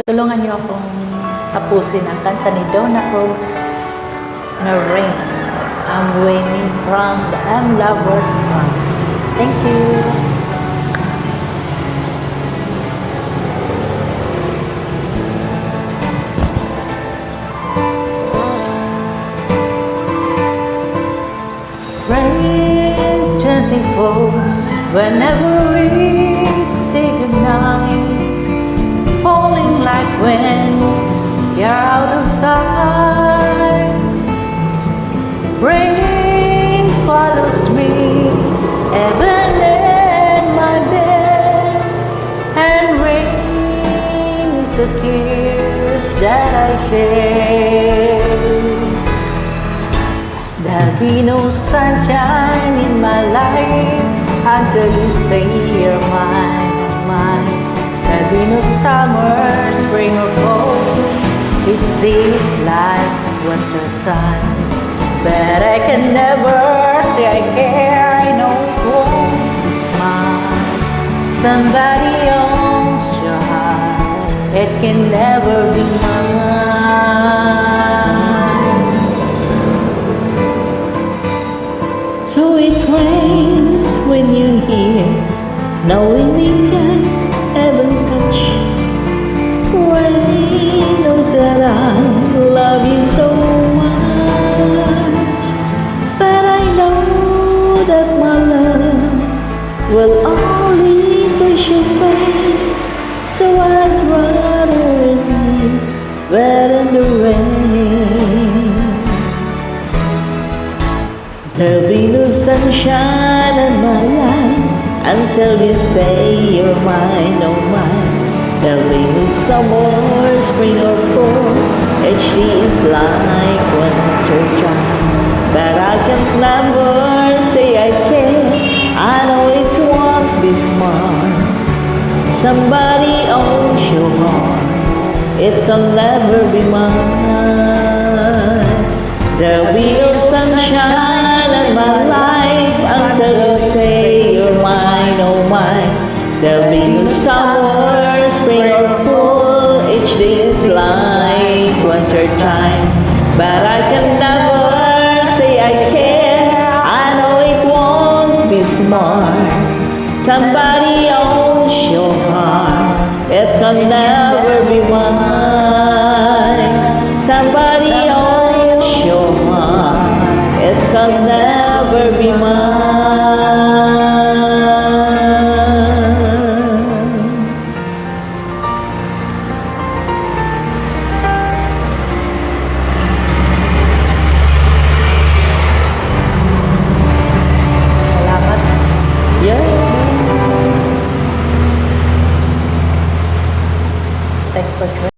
Tulungan niyo akong tapusin ang kanta ni Donna Rose na Rain. I'm waiting from the M Lovers Fund. Thank you. Rain gently falls whenever we say goodnight, falling like when you're out of sight. Rain follows me even in my bed, and rain is the tears that I shed. There'll be no sunshine in my life until you say you're mine. There'll be no summer, spring or fall. It's this life, winter time. But I can never say I care. I know it won't be mine. Somebody owns your heart. It can never be mine. So it rains when you're here, knowing we can ever touch. Rain knows that I love you so much, but I know that my love will only push you back. So I'd rather it be wet in the rain. There'll be no sunshine in my life until you say you're mine, oh mine. There'll be no summer, spring or fall. Each day is like winter time, but I can never say I care. I know it won't be smart. Somebody owns your heart. It can never be mine. There'll be no sunshine in my life until you say you're mine, oh mine. There'll be no summer, spring or fall. Each day is like winter time, but I can never say I care. I know it won't be smart. Somebody owns your heart. It can never be mine. Somebody owns your heart. It can never be mine. Salamat. Yeah. Thanks for